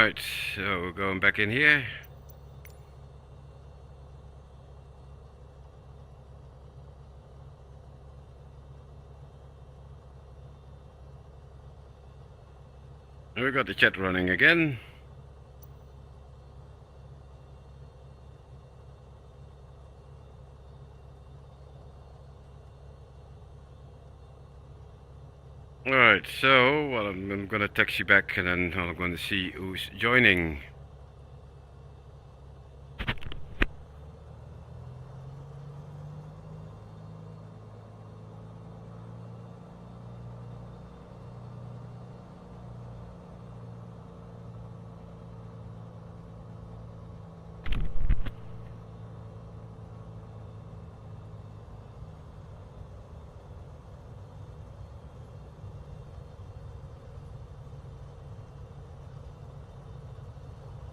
Right, so we're going back in here. And we got the chat running again. Alright, so well, I'm gonna text you back and then I'm gonna see who's joining.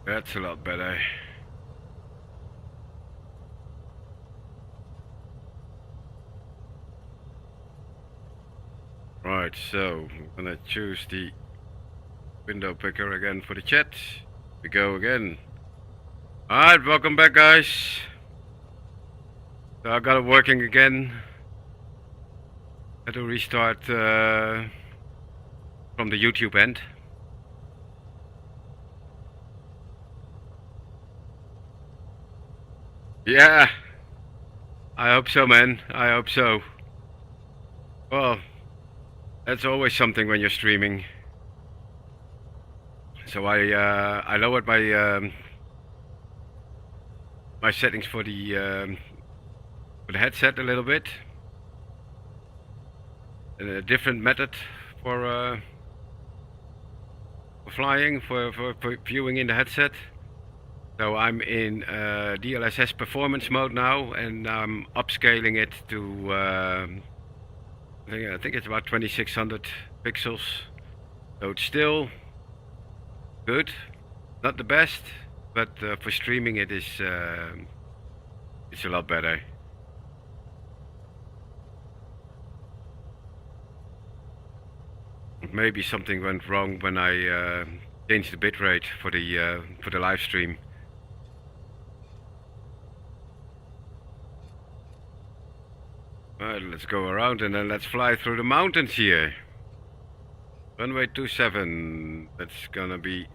That's a lot better. Right, so I'm gonna choose the window picker again for the chat. We go again. Alright, welcome back, guys. So I got it working again. Had to restart from the YouTube end. Yeah, I hope so, man. I hope so. Well, that's always something when you're streaming. So I lowered my my settings for the headset a little bit. And a different method for flying for viewing in the headset. So I'm in DLSS performance mode now, and I'm upscaling it to I think it's about 2600 pixels. So it's still good, not the best, but for streaming it is it's a lot better. Maybe something went wrong when I changed the bitrate for the live stream. Alright, let's go around and then let's fly through the mountains here. Runway 27, that's gonna be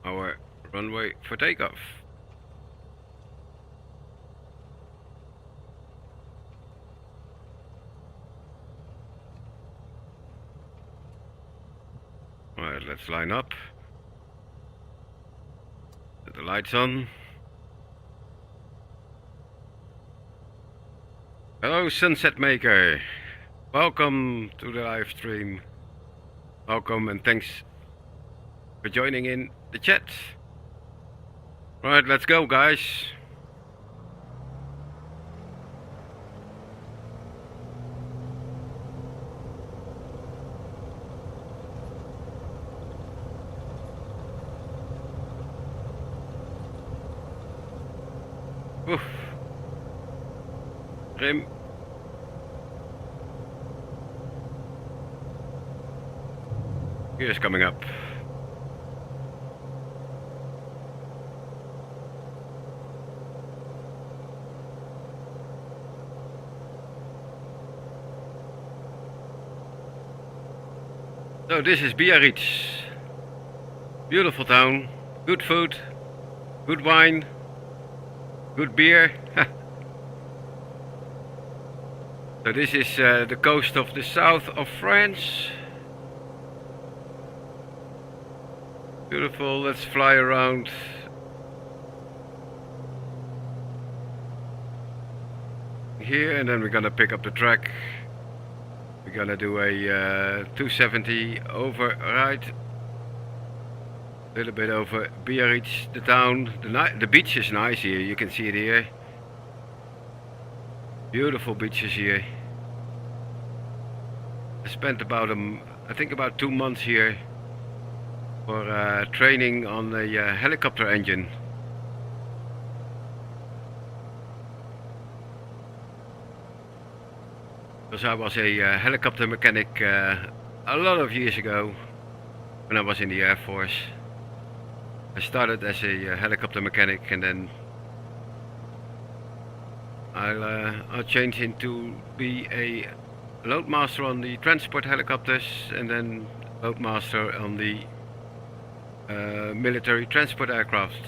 our runway for takeoff. Alright, let's line up. Set the lights on. Hello, Sunset Maker. Welcome to the live stream. Welcome and thanks for joining in the chat. Right, let's go, guys. Oof. Rim. Gears coming up. So this is Biarriz. Beautiful town, good food, good wine, good beer. So this is the coast of the south of France. Beautiful, let's fly around. Here and then we're gonna pick up the track. We're gonna do a 270 override. A little bit over Biarritz, the town. The beach is nice here, you can see it here. Beautiful beaches here. I spent about I think about 2 months here for training on the helicopter engine. Because I was a helicopter mechanic a lot of years ago, when I was in the Air Force. I started as a helicopter mechanic, and then I'll change into be a loadmaster on the transport helicopters, and then loadmaster on the military transport aircraft.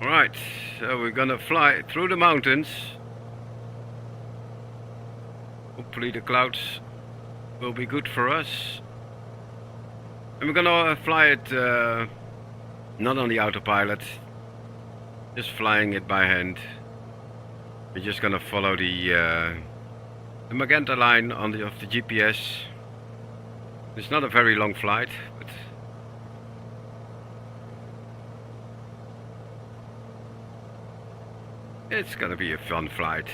Alright, so we're gonna fly through the mountains. Hopefully the clouds will be good for us. And we're gonna fly it not on the autopilot, just flying it by hand. We're just gonna follow the magenta line on of the GPS. It's not a very long flight, but it's gonna be a fun flight.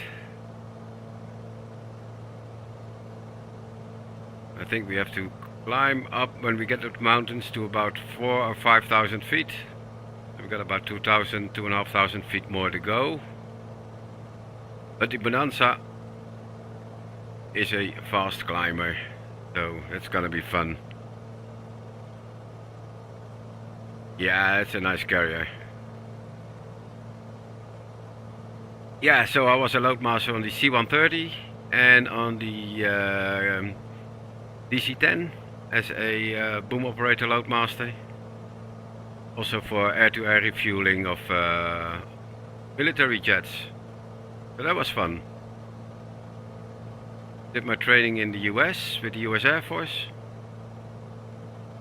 I think we have to climb up when we get to the mountains to about 4,000 or 5,000 feet. We've got about 2,000, 2,500 feet more to go. But the Bonanza is a fast climber, so it's gonna be fun. Yeah, it's a nice carrier. Yeah, so I was a loadmaster on the C-130 and on the DC-10 as a boom operator loadmaster. Also for air-to-air refueling of military jets. So that was fun. Did my training in the US with the US Air Force.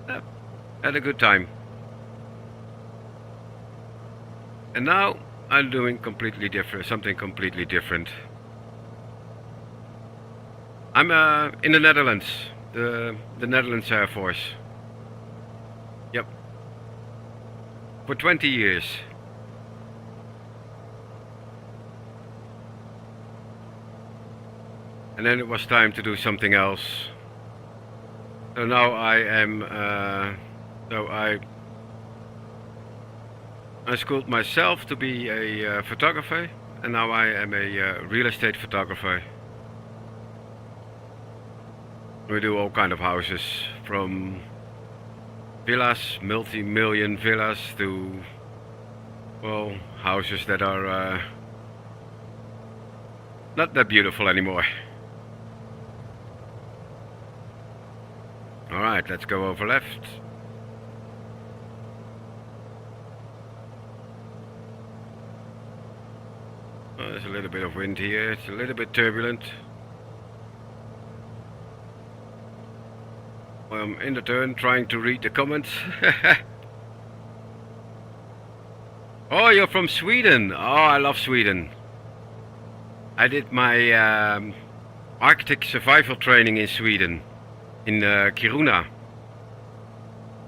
Yeah, had a good time. And now I'm doing something completely different. I'm in the Netherlands, the Netherlands Air Force. Yep. For 20 years. And then it was time to do something else. So now I am, I schooled myself to be a photographer, and now I am a real estate photographer. We do all kind of houses, from villas, multi-million villas, to, well, houses that are not that beautiful anymore. Alright, let's go over left. Well, there's a little bit of wind here, it's a little bit turbulent. I'm in the turn trying to read the comments. Oh, you're from Sweden. Oh, I love Sweden. I did my Arctic survival training in Sweden, in Kiruna.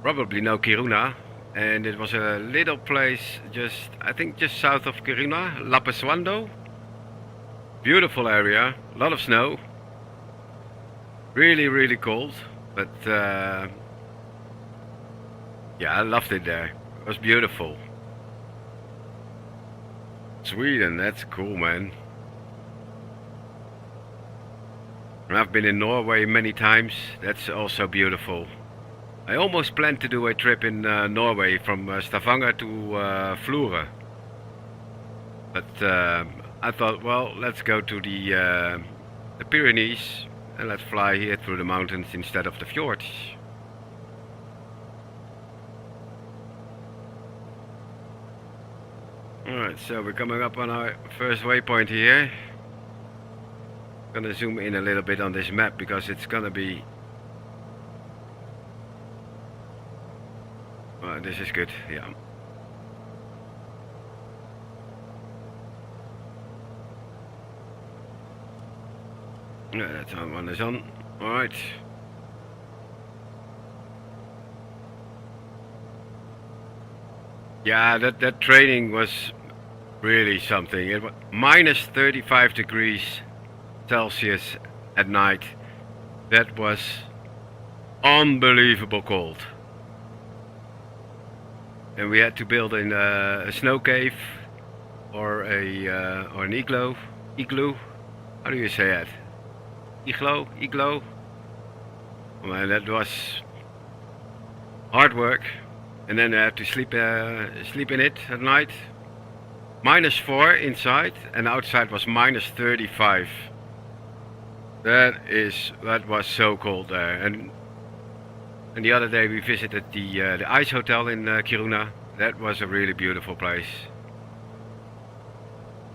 Probably know Kiruna. And it was a little place I think just south of Kiruna, Lapeswando. Beautiful area, a lot of snow. Really, really cold. But yeah, I loved it there. It was beautiful. Sweden, that's cool, man. And I've been in Norway many times. That's also beautiful. I almost planned to do a trip in Norway from Stavanger to Florø. But I thought, well, let's go to the Pyrenees. And let's fly here through the mountains instead of the fjords. Alright, so we're coming up on our first waypoint here. I'm gonna zoom in a little bit on this map because it's gonna be... Well, this is good, yeah. Yeah, that's on, one is on. Alright. Yeah, that training was really something. It was minus 35 degrees Celsius at night. That was unbelievable cold. And we had to build in a snow cave or an igloo. Igloo. How do you say that? Igloo. Oh man, that was hard work. And then I had to sleep in it at night. -4 inside, and outside was -35. That was so cold there. And the other day we visited the ice hotel in Kiruna. That was a really beautiful place.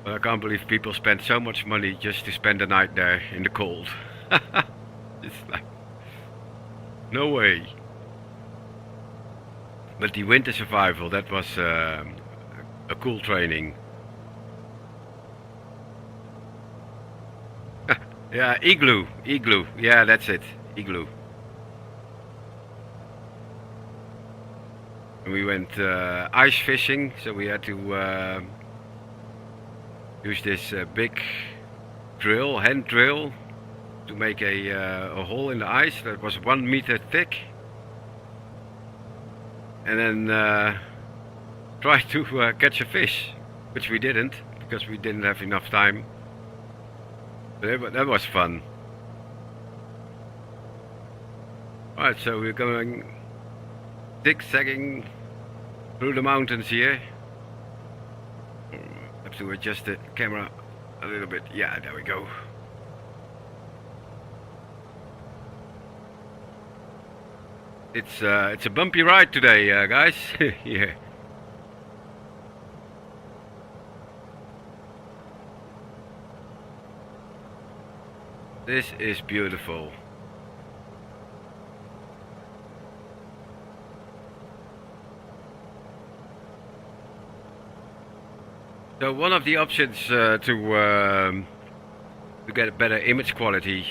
But I can't believe people spend so much money just to spend the night there in the cold. It's like, no way. But the winter survival, that was a cool training. Yeah, igloo. Yeah, that's it. Igloo. And we went ice fishing, so we had to use this big drill, hand drill, to make a hole in the ice that was 1 meter thick. And then try to catch a fish, which we didn't, because we didn't have enough time. But that was fun. Alright, so we're going zigzagging through the mountains here. Have to adjust the camera a little bit. Yeah, there we go. It's a bumpy ride today, guys. Yeah. This is beautiful. So one of the options to get a better image quality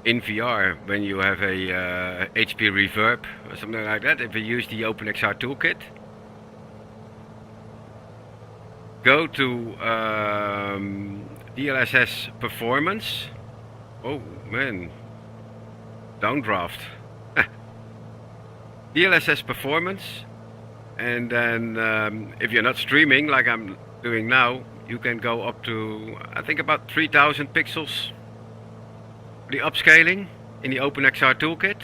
in VR when you have a HP Reverb or something like that, if you use the OpenXR toolkit, go to DLSS Performance. Oh man, downdraft. DLSS Performance, and then if you're not streaming like I'm doing now, you can go up to, I think, about 3000 pixels. The upscaling in the OpenXR toolkit,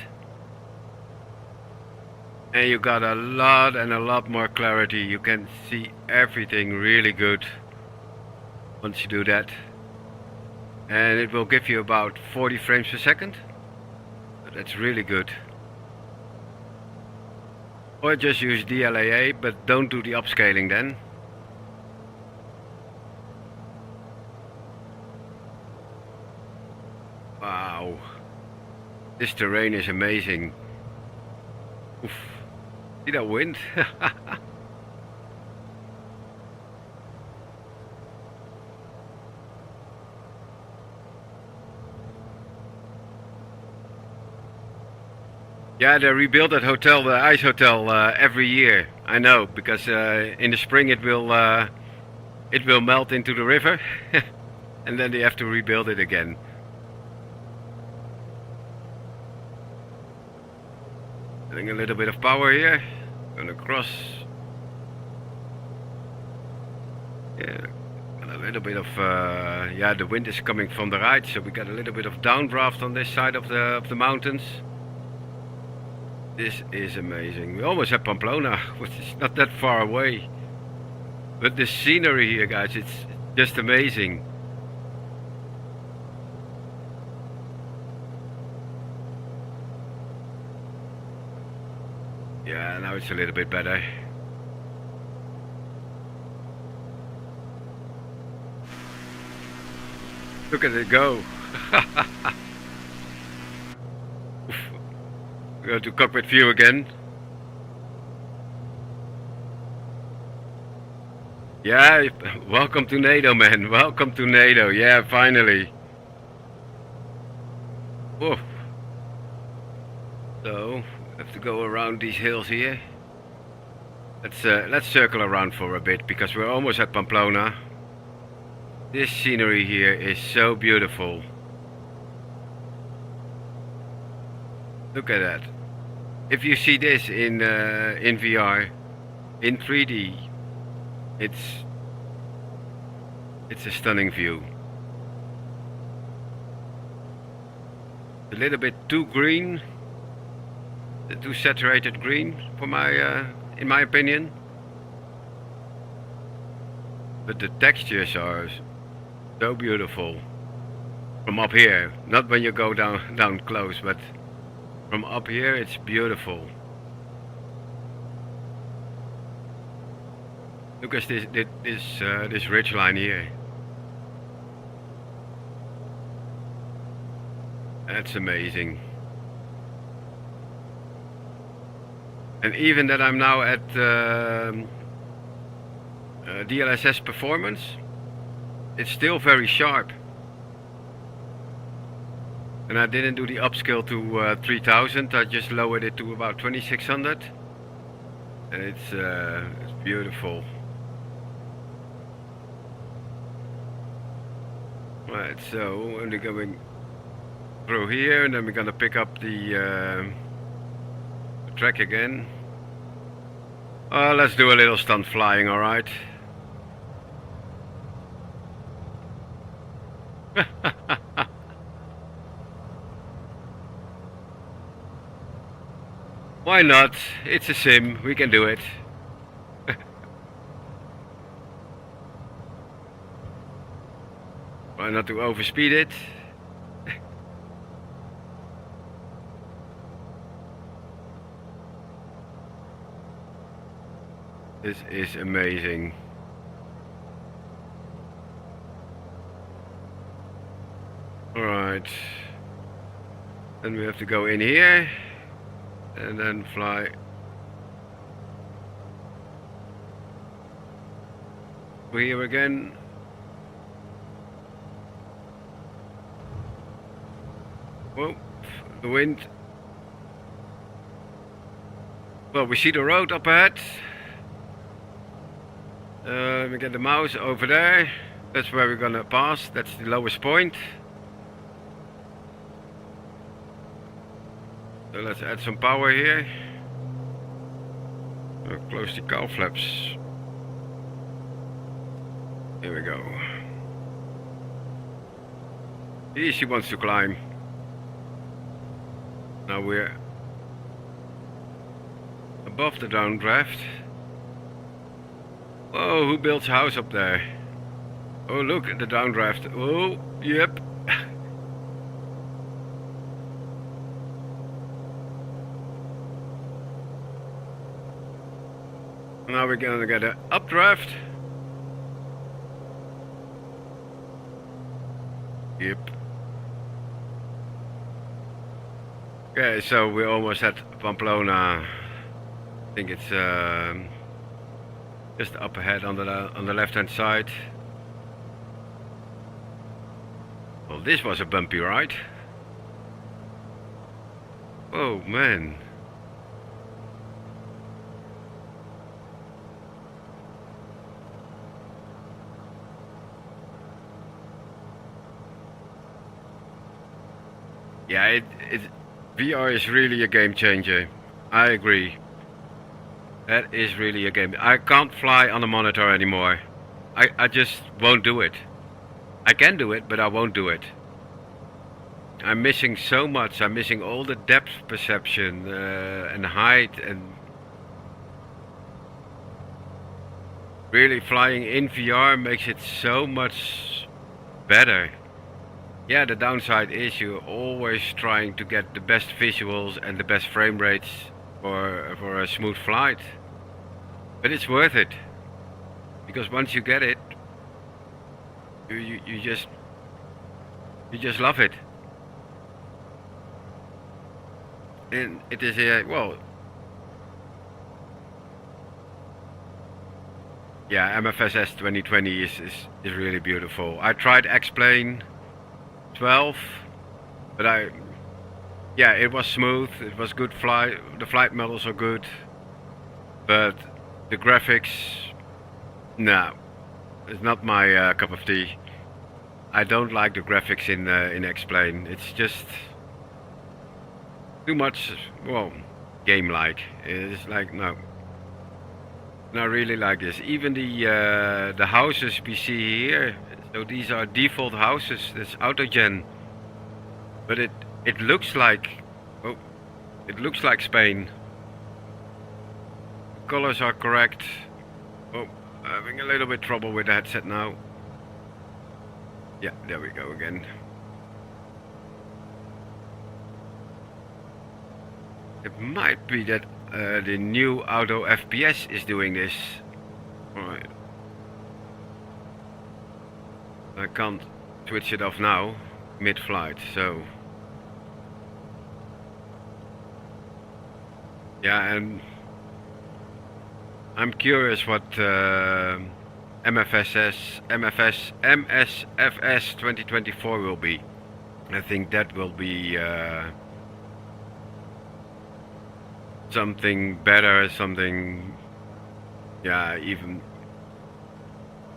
and you got a lot more clarity. You can see everything really good once you do that, and it will give you about 40 frames per second. That's really good. Or just use DLAA, but don't do the upscaling then. Wow, this terrain is amazing. Oof. See that wind? Yeah, they rebuild that hotel, the ice hotel, every year. I know, because in the spring it will melt into the river, and then they have to rebuild it again. Getting a little bit of power here. Gonna cross. Yeah, and a little bit of yeah, the wind is coming from the right, so we got a little bit of downdraft on this side of the mountains. This is amazing. We almost have Pamplona, which is not that far away. But the scenery here, guys, it's just amazing. Yeah, now it's a little bit better. Look at it go. Go to cockpit view again. Yeah, welcome to NATO, man. Welcome to NATO. Yeah, finally. Whoa. So, have to go around these hills here. Let's circle around for a bit, because we're almost at Pamplona. This scenery here is so beautiful. Look at that. If you see this in VR, in 3D, it's It's a stunning view. A little bit too green, too saturated green for my, in my opinion. But the textures are so beautiful from up here. Not when you go down close, but from up here it's beautiful. Look at this ridge line here. That's amazing. And even that I'm now at DLSS performance, it's still very sharp. And I didn't do the upscale to 3000, I just lowered it to about 2600. And it's beautiful. Right, so only going through here, and then we're gonna pick up the track again. Let's do a little stunt flying, alright? Why not? It's a sim, we can do it. Try not to overspeed it. This is amazing. Alright. Then we have to go in here and then fly here again. Whoa, the wind. Well, we see the road up ahead. Let me get the mouse over there. That's where we're gonna pass. That's the lowest point. So let's add some power here. Close the cowl flaps. Here we go. She wants to climb. Now we're above the downdraft. Oh, who builds a house up there? Oh, look at the downdraft. Oh, yep. Now we're gonna get an updraft. Yep. Okay, so we're almost at Pamplona. I think it's just up ahead on the left hand side. Well, this was a bumpy ride. Oh man. Yeah, VR is really a game changer. I agree. That is really a game. I can't fly on a monitor anymore. I just won't do it. I can do it, but I won't do it. I'm missing so much. I'm missing all the depth perception and height, and really flying in VR makes it so much better. Yeah, the downside is you're always trying to get the best visuals and the best frame rates for a smooth flight. But it's worth it. Because once you get it, you just love it. And it is well, yeah, MFSS 2020 is really beautiful. I tried X-Plane 12, but yeah, it was smooth, it was good flight, the flight models are good, but the graphics, no, it's not my cup of tea. I don't like the graphics in X-Plane. It's just too much, well, game-like. It's like, no, not really like this. Even the houses we see here, So these are default houses. It's autogen, but it looks like, oh, it looks like Spain. Colors are correct. Oh, having a little bit trouble with the headset now. Yeah, there we go again. It might be that the new Auto FPS is doing this. Alright. I can't switch it off now, mid-flight, so... Yeah, and... I'm curious what MSFS 2024 will be. I think that will be something better, something... Yeah, even...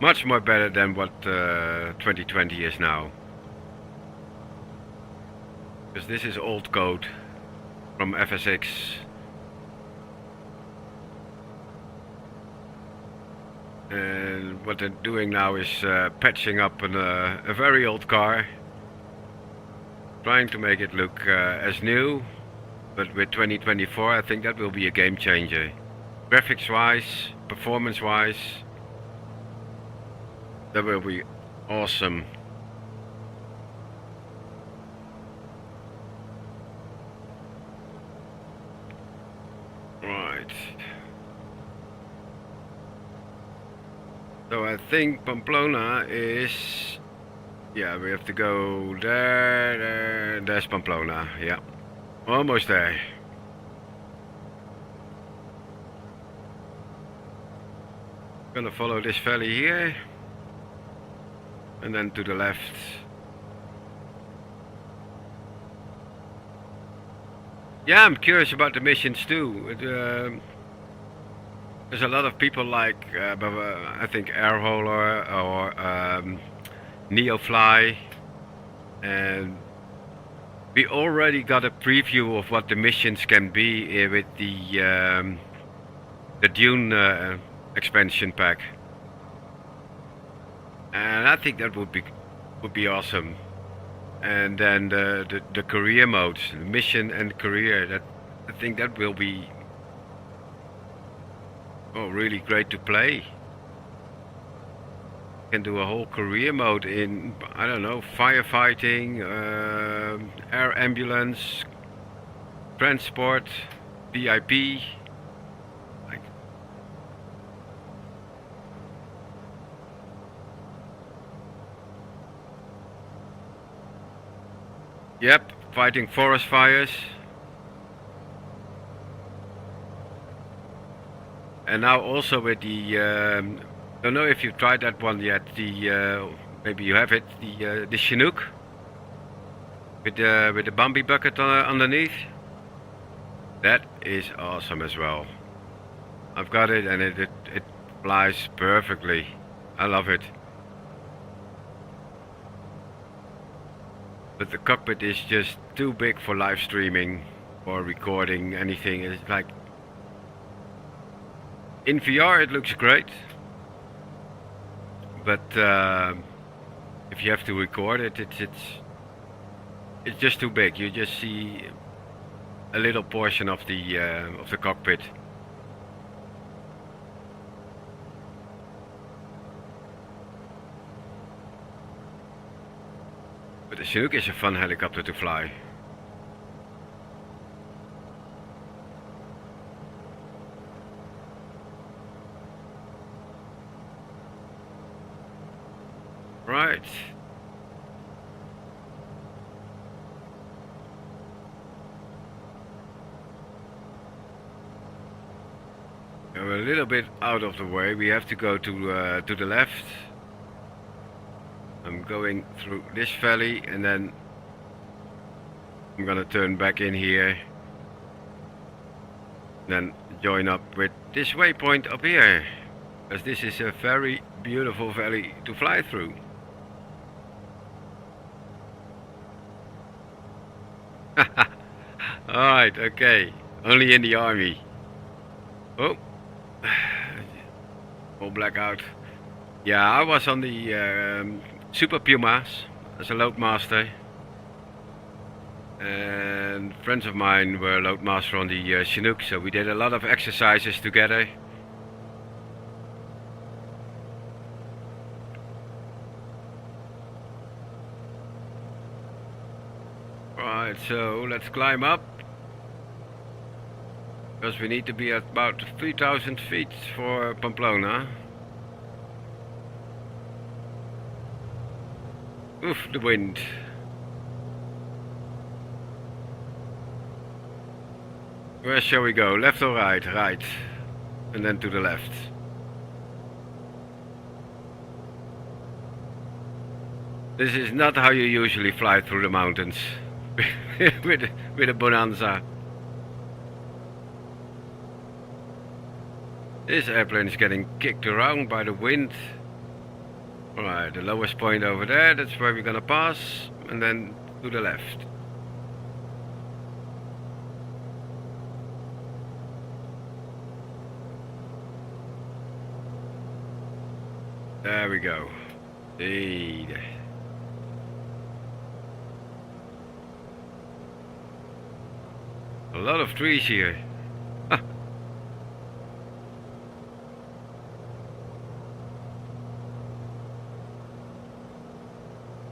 much more better than what 2020 is now. Because this is old code from FSX. And what they're doing now is patching up a very old car. Trying to make it look as new. But with 2024 I think that will be a game changer. Graphics wise, performance wise. That will be awesome. Right. So I think Pamplona is... Yeah, we have to go there, there's Pamplona, yeah. Almost there. Gonna follow this valley here. And then to the left. Yeah, I'm curious about the missions too. There's a lot of people like, I think Airholer or Neofly. And we already got a preview of what the missions can be with the Dune expansion pack. And I think that would be awesome. And then the career modes, mission and career, that I think that will be really great to play. You can do a whole career mode in, I don't know, firefighting, air ambulance, transport, VIP. Yep, fighting forest fires. And now also with the, don't know if you've tried that one yet, the, maybe you have it, the Chinook. With the Bambi bucket underneath. That is awesome as well. I've got it and it flies perfectly. I love it. But the cockpit is just too big for live streaming or recording anything. It's like, in VR it looks great, but if you have to record it, it's just too big. You just see a little portion of the cockpit. But the Chinook is a fun helicopter to fly. Right. We're a little bit out of the way. We have to go to the left. I'm going through this valley and then I'm gonna turn back in here. Then join up with this waypoint up here. As this is a very beautiful valley to fly through. Alright, okay. Only in the army. Oh. All blackout. Yeah, I was on the Super Pumas as a load master. And friends of mine were load master on the Chinook, so we did a lot of exercises together. Right, so let's climb up, because we need to be at about 3,000 feet for Pamplona. Oof, the wind. Where shall we go? Left or right? Right. And then to the left. This is not how you usually fly through the mountains with a Bonanza. This airplane is getting kicked around by the wind. Alright, the lowest point over there, that's where we're gonna pass, and then to the left. There we go. Hey. A lot of trees here. Ah.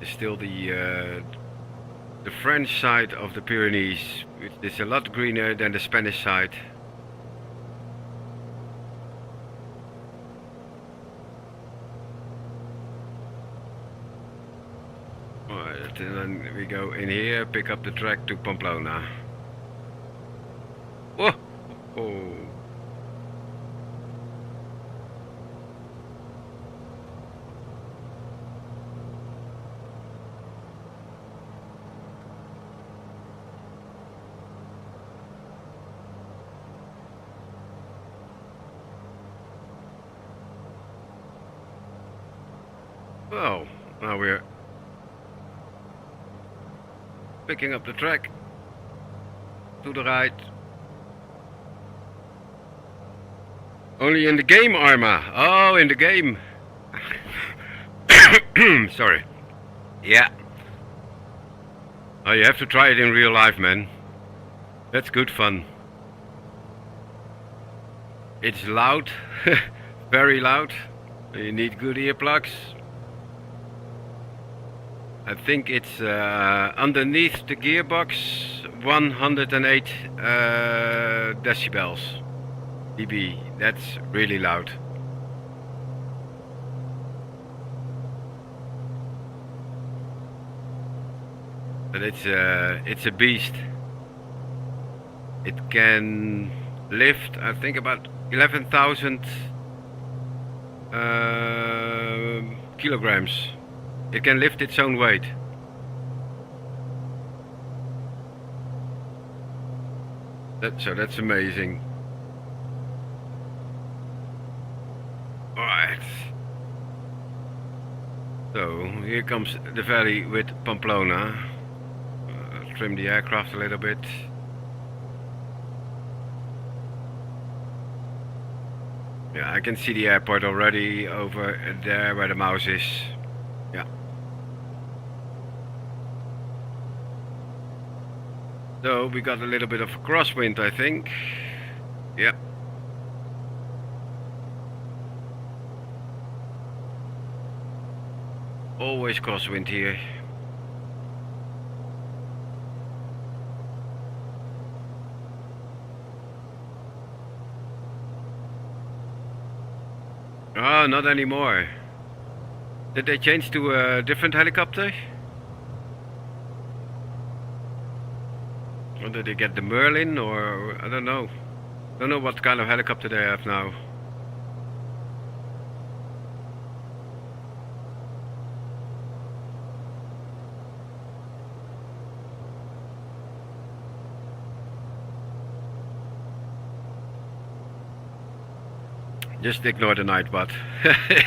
It's still the French side of the Pyrenees, which is a lot greener than the Spanish side. Alright, and then we go in here, pick up the track to Pamplona. Whoa! Oh. Well, now we're picking up the track to the right. Only in the game, Arma. Oh, in the game. Sorry. Yeah. Oh, you have to try it in real life, man. That's good fun. It's loud. Very loud. You need good earplugs. I think it's underneath the gearbox 108 decibels. dB. That's really loud. But it's a beast. It can lift, I think, about 11,000 kilograms. It can lift its own weight. So that's amazing. Alright. So here comes the valley with Pamplona. Trim the aircraft a little bit. Yeah, I can see the airport already over there where the mouse is. Yeah. So we got a little bit of a crosswind, I think. Yeah. Always crosswind here. Oh, not anymore. Did they change to a different helicopter? Or did they get the Merlin, or I don't know. Don't know what kind of helicopter they have now. Just ignore the night bot.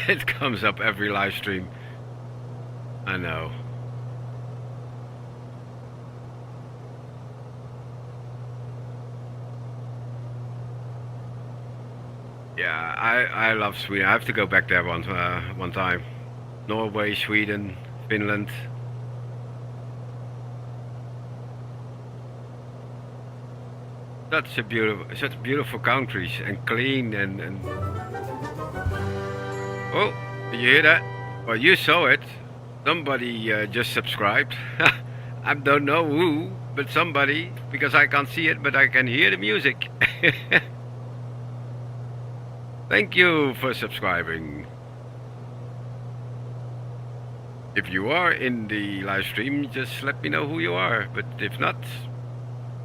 It comes up every live stream. I know. Yeah, I love Sweden. I have to go back there one time. Norway, Sweden, Finland. Such beautiful countries, and clean and oh, did you hear that? Well, you saw it. Somebody just subscribed. I don't know who, but somebody, because I can't see it, but I can hear the music. Thank you for subscribing. If you are in the live stream, just let me know who you are. But if not,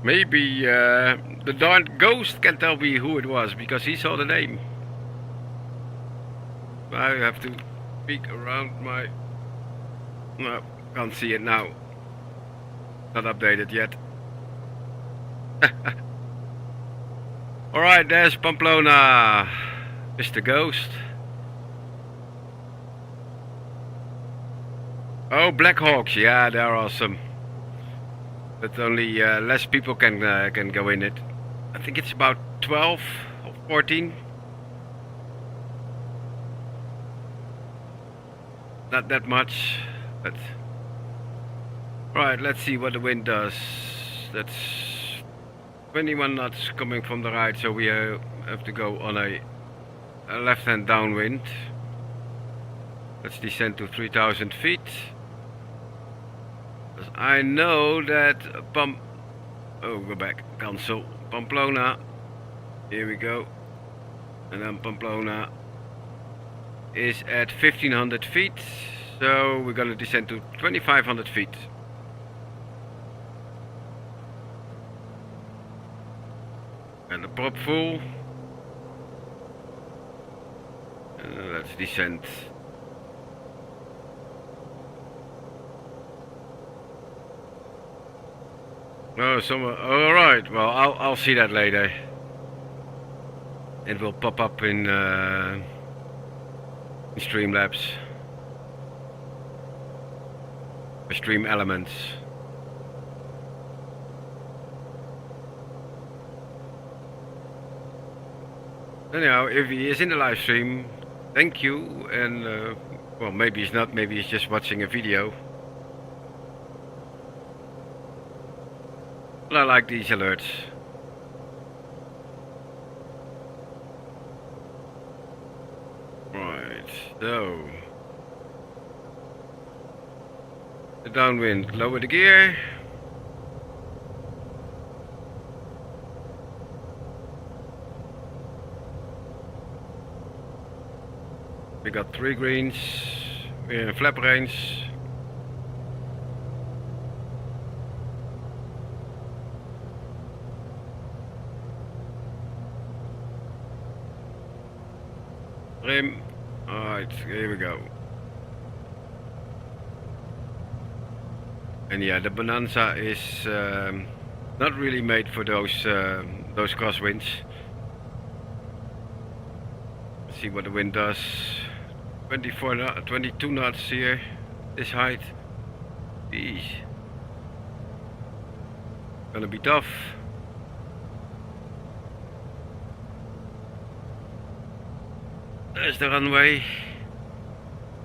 maybe the darn ghost can tell me who it was, because he saw the name. I have to peek around my... No, can't see it now. Not updated yet. Alright, there's Pamplona. Mr. Ghost. Oh, Black Hawks, yeah, they're awesome. But only less people can go in it. I think it's about 12 or 14. Not that much, but... Right, let's see what the wind does. That's 21 knots coming from the right, so we have to go on a left-hand downwind. Let's descend to 3,000 feet. I know that go back, cancel. Pamplona, here we go. And then Pamplona is at 1,500 feet, so we're gonna descend to 2,500 feet. And the prop full. And let's descend. Oh, somewhere. All right. Well, I'll see that later. It will pop up in Streamlabs. Stream Elements. Anyhow, if he is in the live stream, thank you. And well, maybe he's not. Maybe he's just watching a video. But I like these alerts. Right, so the downwind, lower the gear. We got 3 greens. We're in flap range. Trim. Alright, here we go. And yeah, the Bonanza is not really made for those crosswinds. Let's see what the wind does. 22 knots here, this height. Jeez. Gonna be tough. There's the runway.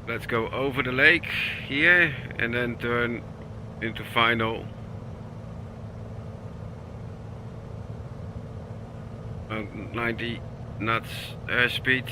Let's go over the lake here and then turn into final. 90 knots airspeed.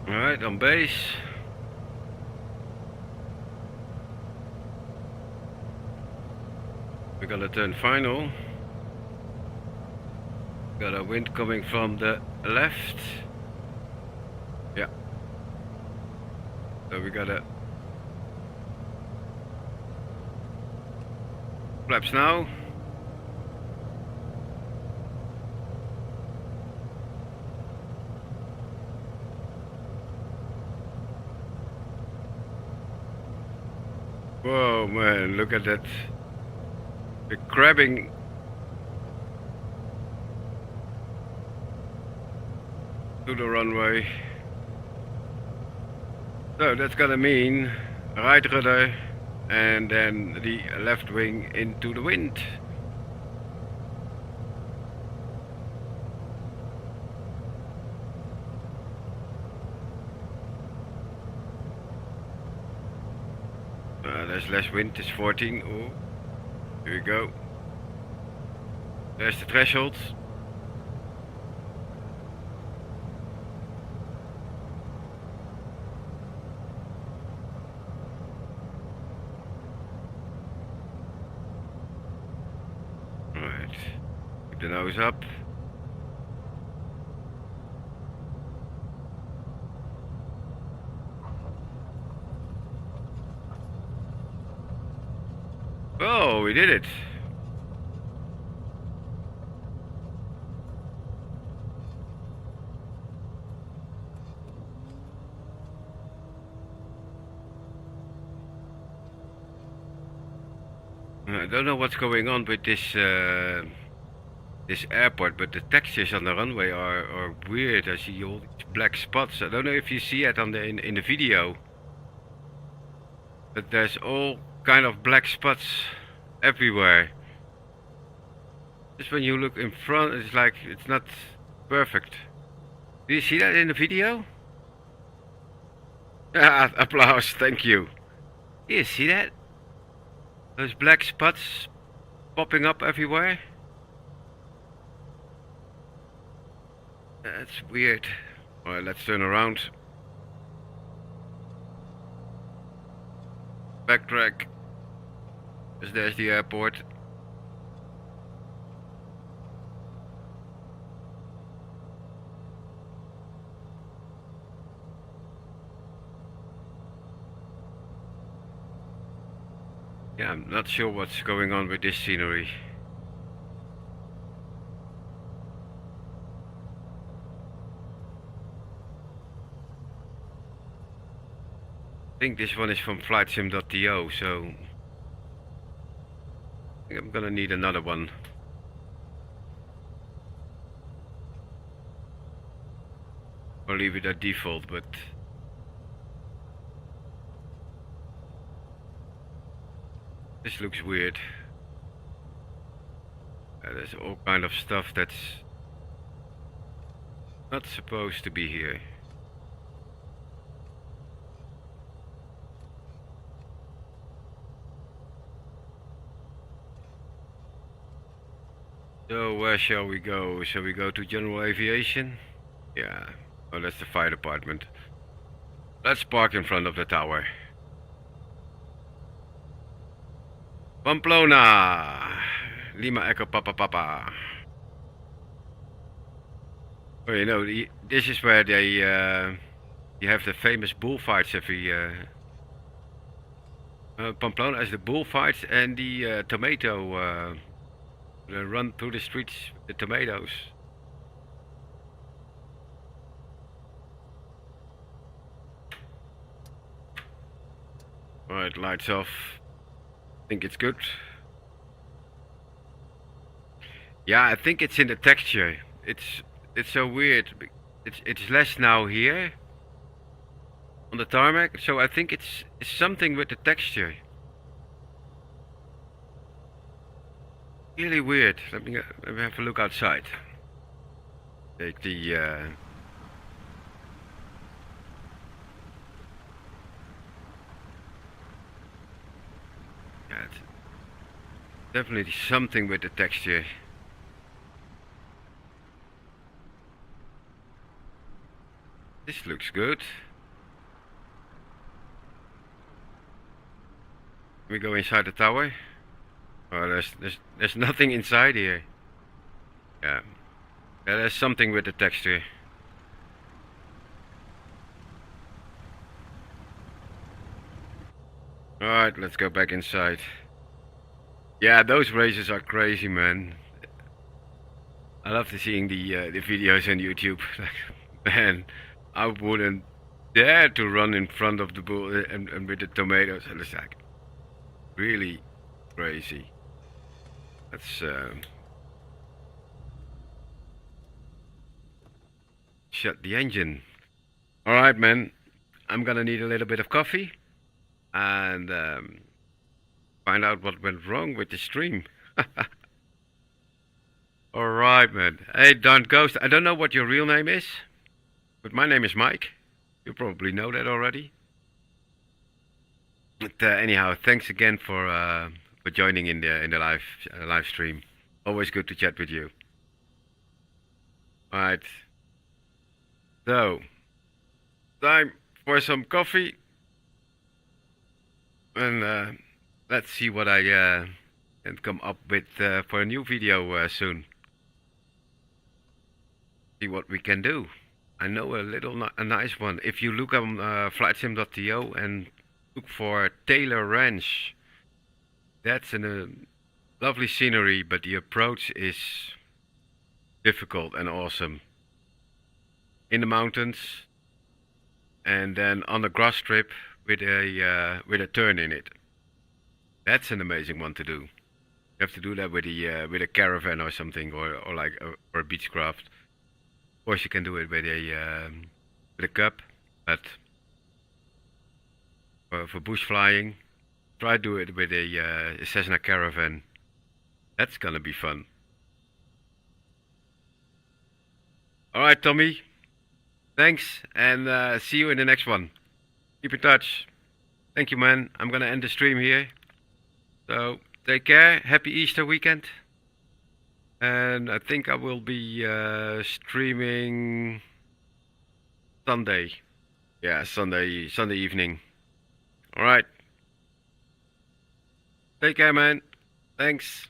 Alright, on base. We're gonna turn final. Got a wind coming from the left. Yeah. So we gotta flaps now. Whoa man, look at that. We're grabbing to the runway. So that's gonna mean right rudder and then the left wing into the wind. There's less wind, it's 14. Oh, here we go. There's the threshold. Right, keep the nose up. Oh, we did it. I don't know what's going on with this this airport, but the textures on the runway are weird. I see all these black spots. I don't know if you see it on the in the video, but there's all kind of black spots everywhere. Just when you look in front, it's like it's not perfect. Do you see that in the video? Ah, applause, thank you. Do you see that? Those black spots popping up everywhere? That's weird. Alright, let's turn around. Backtrack. Because there's the airport. Yeah, I'm not sure what's going on with this scenery. I think this one is from flightsim.to, so I think I'm gonna need another one. Or leave it at default, but this looks weird. There's all kind of stuff that's not supposed to be here. So where shall we go? Shall we go to general aviation? Yeah. Oh, that's the fire department. Let's park in front of the tower. Pamplona! Lima Echo Papa Papa. Oh, you know, this is where they you have the famous bullfights every Pamplona has the bullfights and the tomato they run through the streets with the tomatoes. Alright, lights off. I think it's good. Yeah, I think it's in the texture. It's so weird. It's less now here on the tarmac, so I think it's something with the texture. Really weird. Let me have a look outside. Take the yeah, it's definitely something with the texture. This looks good. We go inside the tower. Oh, there's nothing inside here. Yeah, there's something with the texture. Alright, let's go back inside. Yeah, those races are crazy, man. I love seeing the videos on YouTube. Man, I wouldn't dare to run in front of the bull and with the tomatoes. And it's like really crazy. Let's shut the engine. Alright, man. I'm gonna need a little bit of coffee and find out what went wrong with the stream. Alright, man. Hey, Don Ghost, I don't know what your real name is, but my name is Mike. You probably know that already. But anyhow, thanks again for joining in the live stream. Always good to chat with you. Alright. So, time for some coffee. And let's see what I can come up with for a new video soon. See what we can do. I know a nice one. If you look on flightsim.to and look for Taylor Ranch, that's a lovely scenery, but the approach is difficult and awesome. In the mountains, and then on a grass strip with a turn in it. That's an amazing one to do. You have to do that with a caravan or something, or like or a beechcraft. Of course, you can do it with a cup, but for bush flying, try to do it with a Cessna Caravan. That's gonna be fun. Alright, Tommy. Thanks, and see you in the next one. Keep in touch. Thank you, man. I'm gonna end the stream here. So, take care. Happy Easter weekend. And I think I will be streaming Sunday. Yeah, Sunday evening. Alright. Take care, man. Thanks.